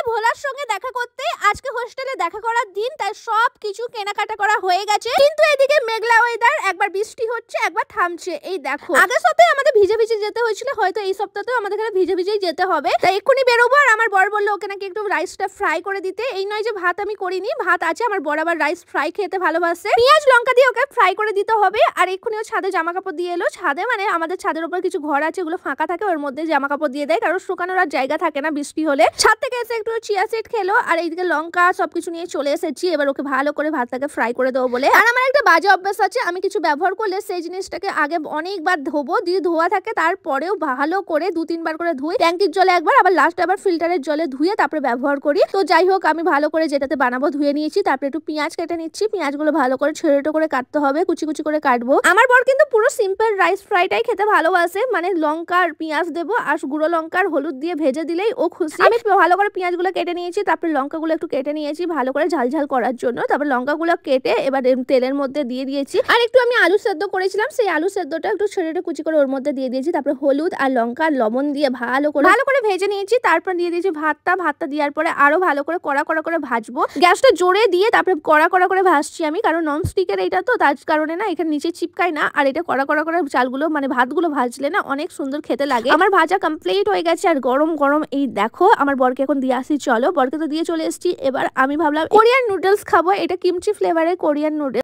ভোলার সঙ্গে দেখা করতে আজকে হোস্টেলে দেখা করার দিন, তাই সব কিছু কেনাকাটা করা হয়ে গেছে। কিন্তু এদিকে মেঘলা ওয়েদার, একবার বৃষ্টি হচ্ছে একবার থামছে। এই দেখো, আগের সপ্তাহে আমাদের ভিজে ভিজে যেতে হয়েছিল, হয়তো এই সপ্তাহেও আমাদের ভিজে ভিজেই যেতে হবে। তাই এক্ষুনি বেরোবো। আর আমার বর বললো ওকে নাকি একটু রাইসটা ফ্রাই করে দিতে। এই নয় যে ভাত আমি করিনি, ভাত আছে, আমার বর আবার রাইস ফ্রাই খেতে ভালোবাসে। পেঁয়াজ লঙ্কা দিয়ে ওকে ফ্রাই করে দিতে হবে। আর এক্ষুনি ও ছাদে জামা কাপড় দিয়ে এলো। ছাদে মানে আমাদের ছাদের উপর কিছু ঘর আছে, ওগুলো ফাঁকা থাকে, ওর মধ্যে জামা কাপড় দিয়ে দেয়, কারণ শুকানোর আর জায়গা থাকে না বৃষ্টি হলে। ছাদ থেকে এসে একটু চিয়া সিড খেলো, আর এইদিকে লঙ্কা সবকিছু নিয়ে চলে এসেছি। এবার ওকে ভালো করে ভাতটাকে ফ্রাই করে দেবো বলে। আর আমার একটা বাজে অভ্যাস আছে, আমি কিছু ব্যবহার করলে সেই জিনিসটাকে আগে অনেকবার ধোবো, দিয়ে ধোয়া থাকে তারপরেও ভালো করে 2-3 বার করে ধুই। ট্যাঙ্কির জলে একবার, আবার লাস্টে আবার ফিল্টারের জলে ধুয়ে তারপরে ব্যবহার করি। তো যাই হোক, আমি ভালো করে যেটাতে বানাবো ধুয়ে নিয়েছি। তারপরে একটু পেঁয়াজ কেটে নিচ্ছি। পেঁয়াজগুলো ভালো করে ছোট করে কাটতে হবে, কুচি কুচি করে কাটবো। আমার বর কিন্তু পুরো সিম্পল রাইস ফ্রাইটাই খেতে ভালোবাসে, মানে লঙ্কা আর পেঁয়াজ দেবো আর গুঁড়ো লঙ্কার হলুদ দিয়ে ভেজে দিলেই ও খুশি। আমি ভালো করে পেঁয়াজগুলো কেটে নিয়েছি, তারপরে লঙ্কাগুলো একটু কেটে নিয়েছি ভালো করে ঝাল ঝাল করার জন্য। তারপর লঙ্কাগুলো কেটে এবার তেলের মধ্যে দিয়ে দিয়েছি। আর একটু আমি আলু সেদ্ধ করেছিলাম, সেই আলু সেদ্ধটা একটু ছোট কুচি করে ওর মধ্যে দিয়ে দিয়েছি। তারপরে হলুদ আর লঙ্কা আর লবণ দিয়ে ভালো করে ভেজে নিয়েছি। তারপর দিয়ে দিয়েছি ভাতটা দেওয়ার পরে আরো ভালো করে কড়া করে ভাজবো। গ্যাসটা জোরে দিয়ে তারপরে কড়া করে ভাজছি আমি, কারণ নন স্টিকের এইটা তো, তার কারণে না এখানে নিচে চিপকায় না। আর এটা কড়া করে চালগুলো মানে ভাতগুলো ভাজলে না অনেক সুন্দর খেতে লাগে। আমার ভাজা কমপ্লিট হয়ে গেছে, আর গরম এই দেখো আমার বরকে এখন দিয়ে আসি। চলো, বরকে তো দিয়ে চলে এসেছি। এবার আমি ভাবলাম কোরিয়ান নুডলস খাবো, এটা কিমচি ফ্লেভারের কোরিয়ান নুডলস।